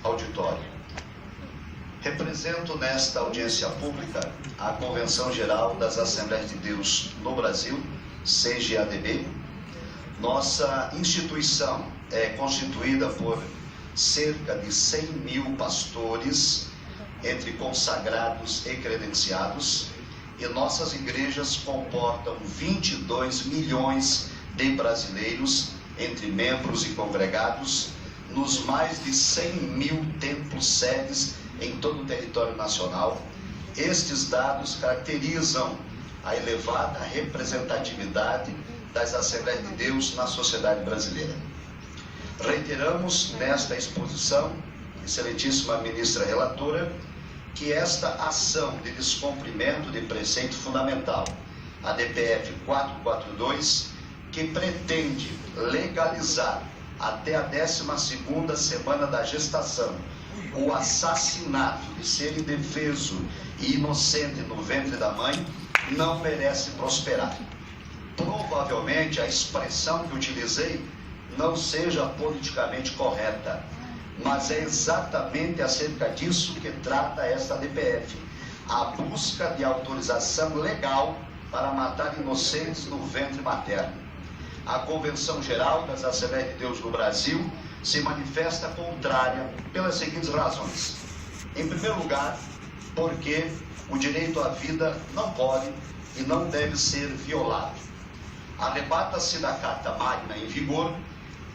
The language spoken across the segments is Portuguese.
auditório. Represento nesta audiência pública a Convenção Geral das Assembleias de Deus no Brasil, CGADB. Nossa instituição é constituída por cerca de 100 mil pastores, entre consagrados e credenciados, e nossas igrejas comportam 22 milhões de brasileiros, entre membros e congregados, nos mais de 100 mil templos-sedes em todo o território nacional. Estes dados caracterizam a elevada representatividade das Assembleias de Deus na sociedade brasileira. Reiteramos nesta exposição, excelentíssima ministra relatora, que esta ação de descumprimento de preceito fundamental, a DPF 442, que pretende legalizar até a 12ª semana da gestação o assassinato de ser indefeso e inocente no ventre da mãe, não merece prosperar. Provavelmente a expressão que utilizei não seja politicamente correta, mas é exatamente acerca disso que trata esta DPF, a busca de autorização legal para matar inocentes no ventre materno. A Convenção Geral das Assembleias de Deus no Brasil se manifesta contrária pelas seguintes razões. Em primeiro lugar, porque o direito à vida não pode e não deve ser violado. Arrebata-se da Carta Magna em vigor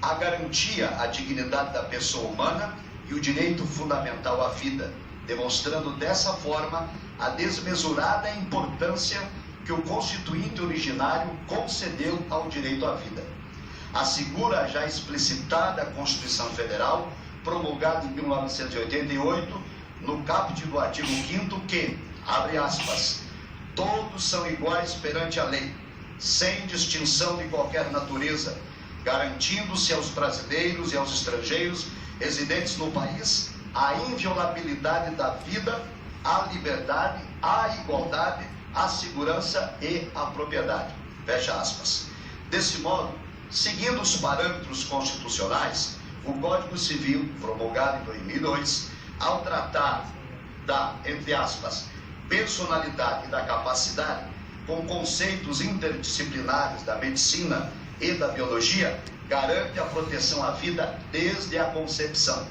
a garantia à dignidade da pessoa humana e o direito fundamental à vida, demonstrando dessa forma a desmesurada importância que o Constituinte originário concedeu ao direito à vida. Assegura a já explicitada Constituição Federal, promulgada em 1988, no caput do artigo 5º, que, abre aspas, todos são iguais perante a lei, sem distinção de qualquer natureza, garantindo-se aos brasileiros e aos estrangeiros residentes no país a inviolabilidade da vida, a liberdade, a igualdade, a segurança e a propriedade. Fecha aspas. Desse modo, seguindo os parâmetros constitucionais, o Código Civil, promulgado em 2002, ao tratar da, entre aspas, personalidade e da capacidade, com conceitos interdisciplinares da medicina e da biologia, garante a proteção à vida desde a concepção.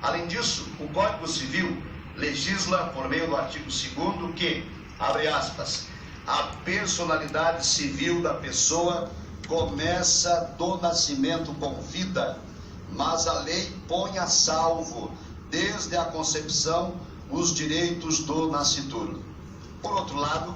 Além disso, o Código Civil legisla por meio do artigo 2º que, abre aspas, a personalidade civil da pessoa começa do nascimento com vida, mas a lei põe a salvo, desde a concepção, os direitos do nascituro. Por outro lado,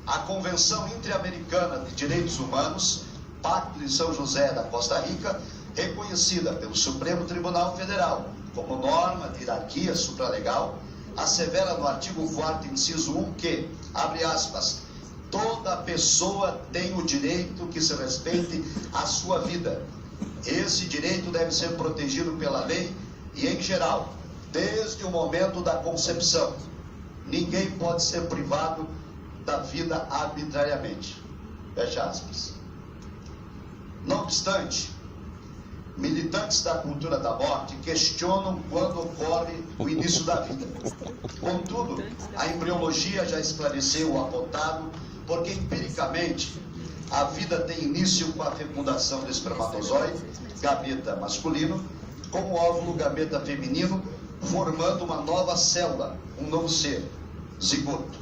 a Convenção Interamericana de Direitos Humanos, Pacto de São José da Costa Rica, reconhecida pelo Supremo Tribunal Federal como norma de hierarquia supralegal, assevera no artigo 4º, inciso 1, que, abre aspas, toda pessoa tem o direito que se respeite a sua vida. Esse direito deve ser protegido pela lei e, em geral, desde o momento da concepção. Ninguém pode ser privado da vida arbitrariamente. Fecha aspas. Não obstante, militantes da cultura da morte questionam quando ocorre o início da vida. Contudo, a embriologia já esclareceu o apontado, porque empiricamente a vida tem início com a fecundação do espermatozoide, gameta masculino, com o óvulo gameta feminino, formando uma nova célula, um novo ser, zigoto.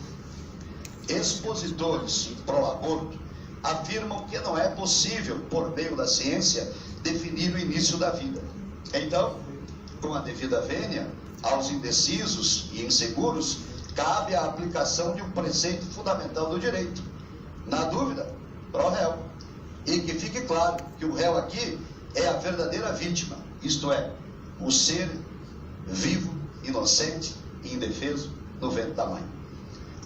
Expositores pró-aborto afirmam que não é possível, por meio da ciência, definir o início da vida. Então, com a devida vênia, aos indecisos e inseguros, cabe a aplicação de um preceito fundamental do direito. Na dúvida, pró réu. E que fique claro que o réu aqui é a verdadeira vítima, isto é, o ser vivo, inocente e indefeso no ventre da mãe.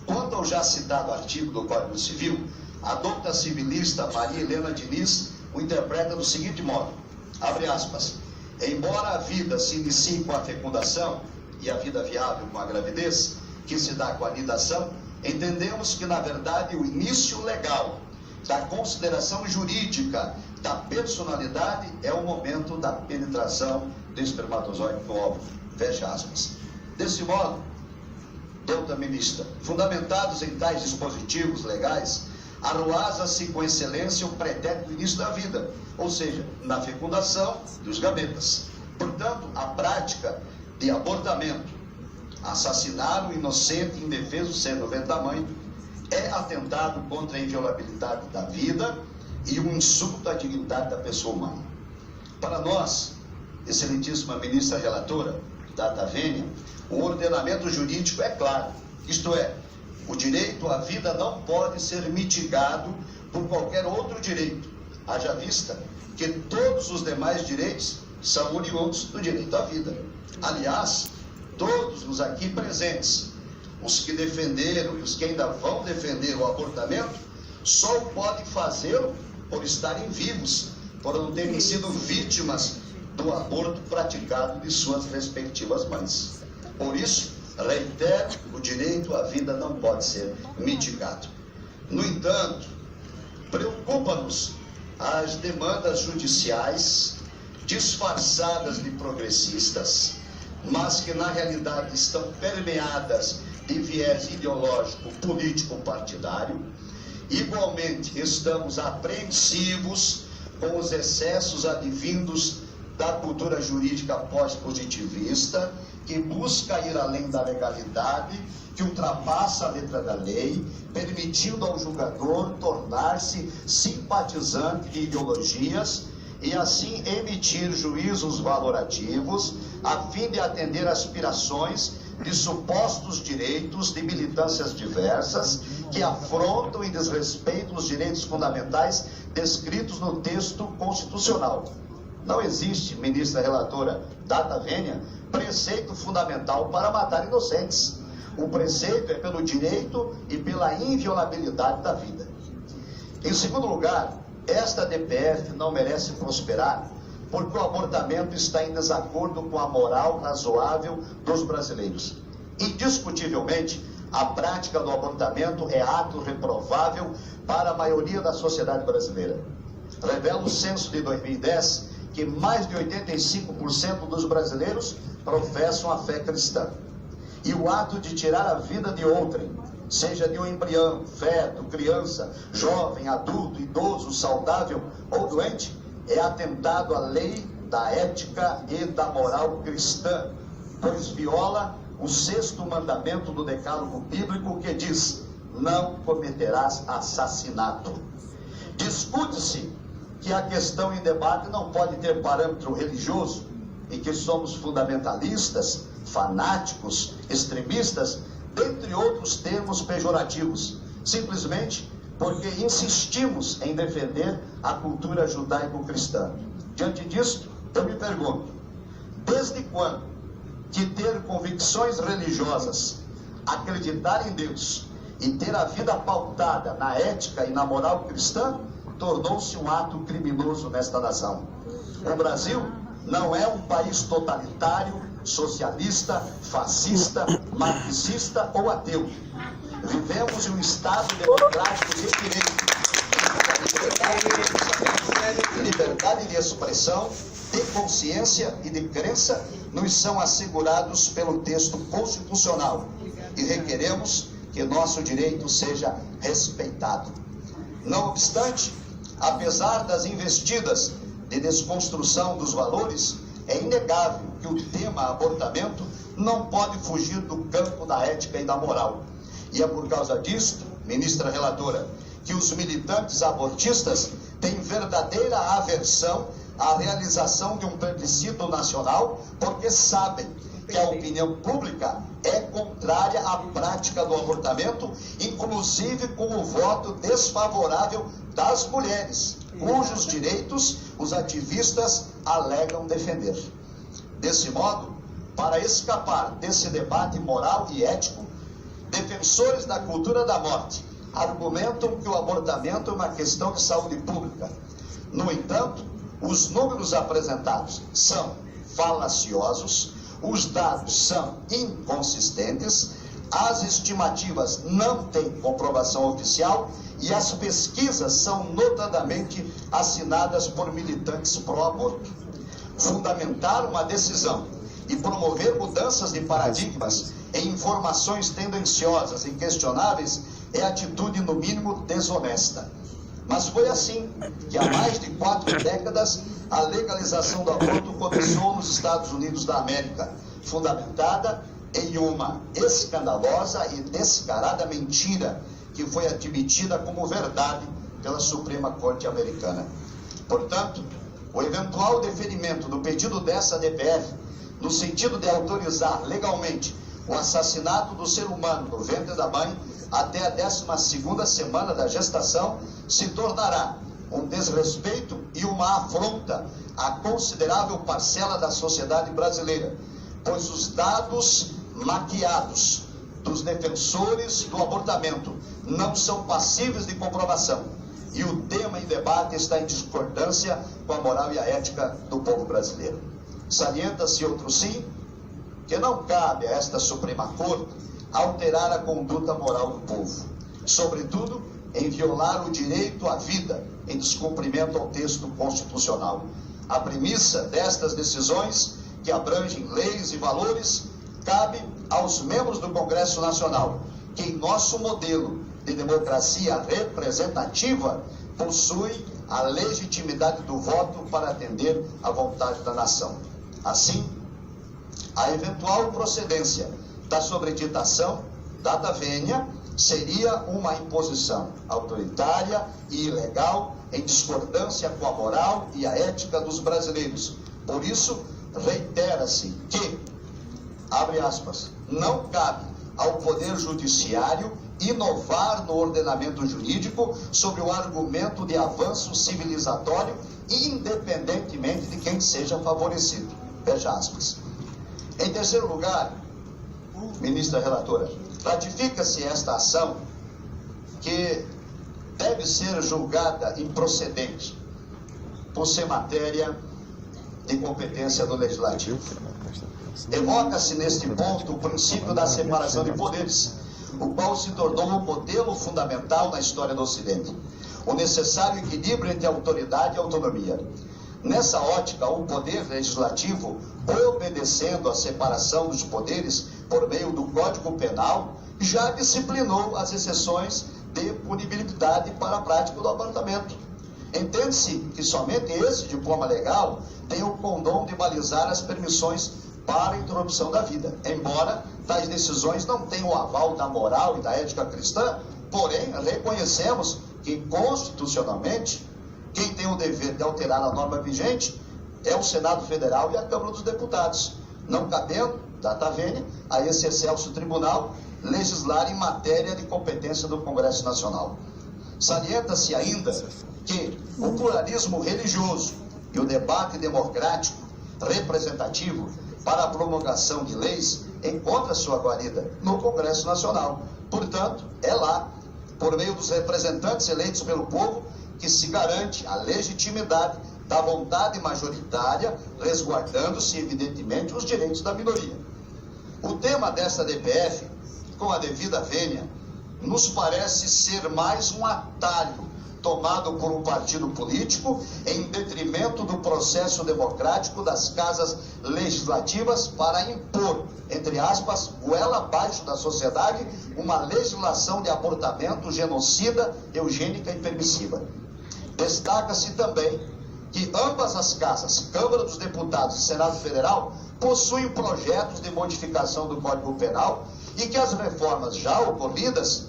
Quanto ao já citado artigo do Código Civil, a douta civilista Maria Helena Diniz o interpreta do seguinte modo, abre aspas, embora a vida se inicie com a fecundação e a vida viável com a gravidez, que se dá com a nidação, entendemos que, na verdade, o início legal da consideração jurídica da personalidade é o momento da penetração do espermatozoide no óvulo. Fecha aspas. Desse modo, Delta Ministra, fundamentados em tais dispositivos legais, arruaza-se com excelência o pretérito do início da vida, ou seja, na fecundação dos gametas. Portanto, a prática de abortamento, assassinar o inocente e indefeso ser no ventre da mãe, é atentado contra a inviolabilidade da vida e um insulto à dignidade da pessoa humana. Para nós, excelentíssima ministra relatora, data vênia, o ordenamento jurídico é claro, isto é, o direito à vida não pode ser mitigado por qualquer outro direito, haja vista que todos os demais direitos são oriundos do direito à vida. Aliás, todos os aqui presentes, os que defenderam e os que ainda vão defender o abortamento, só o podem fazê-lo por estarem vivos, por não terem sido vítimas do aborto praticado de suas respectivas mães. Por isso, reitero, o direito à vida não pode ser mitigado. No entanto, preocupa-nos as demandas judiciais disfarçadas de progressistas, mas que na realidade estão permeadas de viés ideológico, político, partidário. Igualmente, estamos apreensivos com os excessos advindos da cultura jurídica pós-positivista, que busca ir além da legalidade, que ultrapassa a letra da lei, permitindo ao julgador tornar-se simpatizante de ideologias e assim emitir juízos valorativos a fim de atender aspirações de supostos direitos de militâncias diversas que afrontam e desrespeitam os direitos fundamentais descritos no texto constitucional. Não existe, ministra relatora data vênia, preceito fundamental para matar inocentes. O preceito é pelo direito e pela inviolabilidade da vida. Em segundo lugar, esta DPF não merece prosperar porque o abortamento está em desacordo com a moral razoável dos brasileiros. Indiscutivelmente, a prática do abortamento é ato reprovável para a maioria da sociedade brasileira. Revela o censo de 2010 que mais de 85% dos brasileiros professam a fé cristã. E o ato de tirar a vida de outrem, seja de um embrião, feto, criança, jovem, adulto, idoso, saudável ou doente, é atentado à lei da ética e da moral cristã, pois viola o 6º mandamento do decálogo bíblico que diz: não cometerás assassinato. Discute-se que a questão em debate não pode ter parâmetro religioso e que somos fundamentalistas, fanáticos, extremistas, dentre outros termos pejorativos, simplesmente porque insistimos em defender a cultura judaico-cristã. Diante disto, eu me pergunto, desde quando que ter convicções religiosas, acreditar em Deus e ter a vida pautada na ética e na moral cristã tornou-se um ato criminoso nesta nação? O Brasil não é um país totalitário, socialista, fascista, marxista ou ateu. Vivemos em um Estado democrático de direito. Liberdade de expressão, de consciência e de crença nos são assegurados pelo texto constitucional e requeremos que nosso direito seja respeitado. Não obstante, apesar das investidas de desconstrução dos valores, é inegável que o tema abortamento não pode fugir do campo da ética e da moral. E é por causa disto, ministra relatora, que os militantes abortistas têm verdadeira aversão à realização de um plebiscito nacional, porque sabem que a opinião pública é contrária à prática do abortamento, inclusive com o voto desfavorável das mulheres, cujos direitos os ativistas alegam defender. Desse modo, para escapar desse debate moral e ético, defensores da cultura da morte argumentam que o abortamento é uma questão de saúde pública. No entanto, os números apresentados são falaciosos, os dados são inconsistentes, as estimativas não têm comprovação oficial e as pesquisas são notadamente assinadas por militantes pró-aborto. Fundamentar uma decisão e promover mudanças de paradigmas em informações tendenciosas e questionáveis é atitude, no mínimo, desonesta. Mas foi assim que, há mais de 4 décadas, a legalização do aborto começou nos Estados Unidos da América, fundamentada em uma escandalosa e descarada mentira que foi admitida como verdade pela Suprema Corte Americana. Portanto, o eventual deferimento do pedido dessa DPF, no sentido de autorizar legalmente o assassinato do ser humano no ventre da mãe até a 12ª semana da gestação, se tornará um desrespeito e uma afronta à considerável parcela da sociedade brasileira, pois os dados maquiados dos defensores do abortamento não são passíveis de comprovação, e o tema em debate está em discordância com a moral e a ética do povo brasileiro. Salienta-se, outro sim, que não cabe a esta Suprema Corte alterar a conduta moral do povo, sobretudo em violar o direito à vida, em descumprimento ao texto constitucional. A premissa destas decisões, que abrangem leis e valores, cabe aos membros do Congresso Nacional, que em nosso modelo de democracia representativa possui a legitimidade do voto para atender à vontade da nação. Assim, a eventual procedência da sobreditação data vênia seria uma imposição autoritária e ilegal em discordância com a moral e a ética dos brasileiros. Por isso, reitera-se que, abre aspas, não cabe ao Poder Judiciário inovar no ordenamento jurídico sobre o argumento de avanço civilizatório, independentemente de quem seja favorecido. Fecha aspas. Em terceiro lugar, ministra relatora, ratifica-se esta ação que deve ser julgada improcedente por ser matéria de competência do Legislativo. Evoca-se neste ponto o princípio da separação de poderes, o qual se tornou um modelo fundamental na história do Ocidente, o necessário equilíbrio entre autoridade e autonomia. Nessa ótica, o poder legislativo, obedecendo à separação dos poderes por meio do Código Penal, já disciplinou as exceções de punibilidade para a prática do abortamento. Entende-se que somente esse diploma legal tem o condom de balizar as permissões para a interrupção da vida, embora tais decisões não tenham o aval da moral e da ética cristã, porém reconhecemos que constitucionalmente quem tem o dever de alterar a norma vigente é o Senado Federal e a Câmara dos Deputados, não cabendo, data vênia, a esse excelso tribunal legislar em matéria de competência do Congresso Nacional. Salienta-se ainda que o pluralismo religioso e o debate democrático representativo para a promulgação de leis encontra sua guarida no Congresso Nacional. Portanto, é lá, por meio dos representantes eleitos pelo povo, que se garante a legitimidade da vontade majoritária, resguardando-se, evidentemente, os direitos da minoria. O tema desta DPF, com a devida vênia, nos parece ser mais um atalho tomado por um partido político em detrimento do processo democrático das casas legislativas para impor, entre aspas, goela abaixo da sociedade, uma legislação de abortamento genocida, eugênica e permissiva. Destaca-se também que ambas as casas, Câmara dos Deputados e Senado Federal, possuem projetos de modificação do Código Penal e que as reformas já ocorridas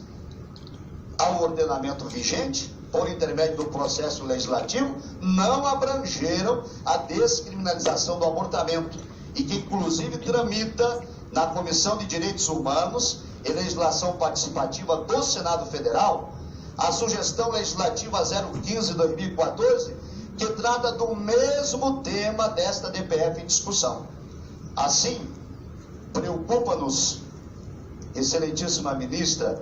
ao ordenamento vigente, por intermédio do processo legislativo, não abrangeram a descriminalização do abortamento e que, inclusive, tramita na Comissão de Direitos Humanos e Legislação Participativa do Senado Federal a sugestão legislativa 015/2014, que trata do mesmo tema desta DPF em discussão. Assim, preocupa-nos, excelentíssima ministra,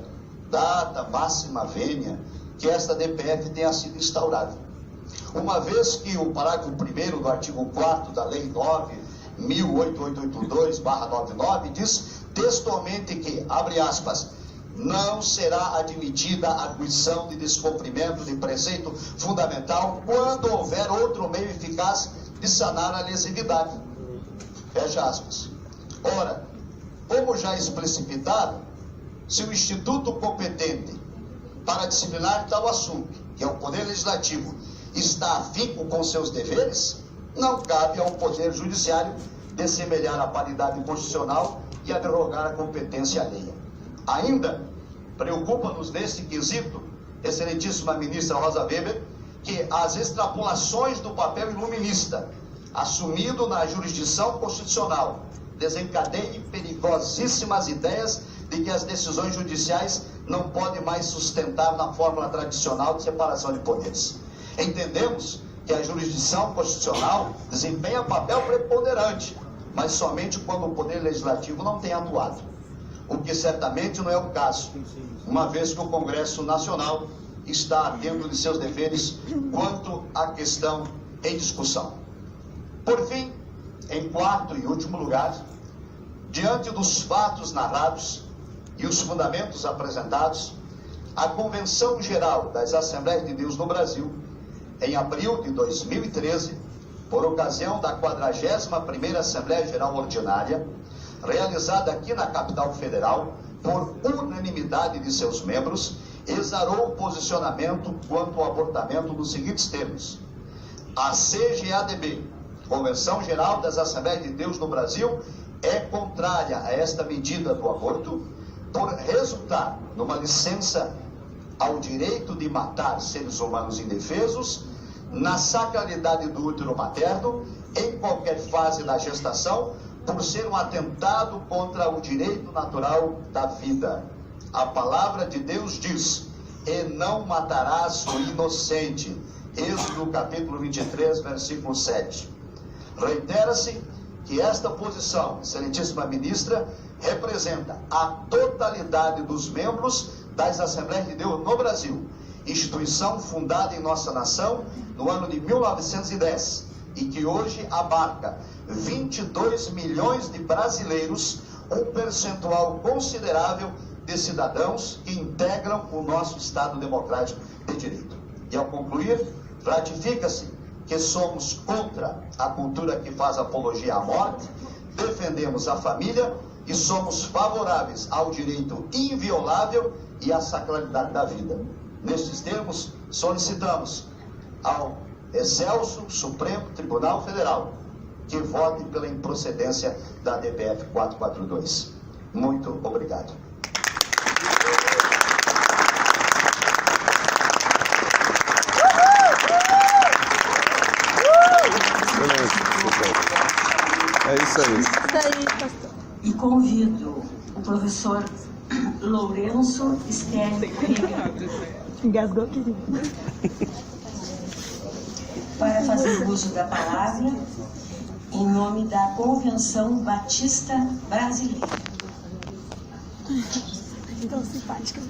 data máxima vênia, que esta DPF tenha sido instaurada. Uma vez que o parágrafo 1º do artigo 4º da Lei 9.8882/99 diz textualmente que, abre aspas, não será admitida a arguição de descumprimento de preceito fundamental quando houver outro meio eficaz de sanar a lesividade. Fecha aspas. Ora, como já explicitado, se o instituto competente para disciplinar tal assunto, que é o Poder Legislativo, está afinco com seus deveres, não cabe ao Poder Judiciário dessemelhar a paridade constitucional e a derrogar a competência alheia. Ainda preocupa-nos nesse quesito, excelentíssima ministra Rosa Weber, que as extrapolações do papel iluminista assumido na jurisdição constitucional desencadeiem perigosíssimas ideias de que as decisões judiciais não podem mais sustentar na fórmula tradicional de separação de poderes. Entendemos que a jurisdição constitucional desempenha papel preponderante, mas somente quando o Poder Legislativo não tem atuado, o que certamente não é o caso, uma vez que o Congresso Nacional está atento de seus deveres quanto à questão em discussão. Por fim, em quarto e último lugar, diante dos fatos narrados e os fundamentos apresentados, a Convenção Geral das Assembleias de Deus no Brasil, em abril de 2013, por ocasião da 41ª Assembleia Geral Ordinária, realizada aqui na capital federal, por unanimidade de seus membros, exarou o posicionamento quanto ao abortamento nos seguintes termos: a CGADB, Convenção Geral das Assembleias de Deus no Brasil, é contrária a esta medida do aborto, por resultar numa licença ao direito de matar seres humanos indefesos, na sacralidade do útero materno, em qualquer fase da gestação, por ser um atentado contra o direito natural da vida. A palavra de Deus diz: e não matarás o inocente. Êxodo capítulo 23, versículo 7. Reitera-se que esta posição, excelentíssima ministra, representa a totalidade dos membros das Assembleias de Deus no Brasil, instituição fundada em nossa nação no ano de 1910 e que hoje abarca 22 milhões de brasileiros, um percentual considerável de cidadãos que integram o nosso Estado Democrático de Direito. E ao concluir, ratifica-se que somos contra a cultura que faz apologia à morte, defendemos a família e somos favoráveis ao direito inviolável e à sacralidade da vida. Nestes termos, solicitamos ao Excelso Supremo Tribunal Federal que vote pela improcedência da DPF 442. Muito obrigado. É isso aí. E convido o professor Lourenço Stern Engasgou, querido. para fazer uso da palavra em nome da Convenção Batista Brasileira. Tão simpática.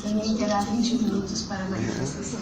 Também terá 20 minutos para a manifestação.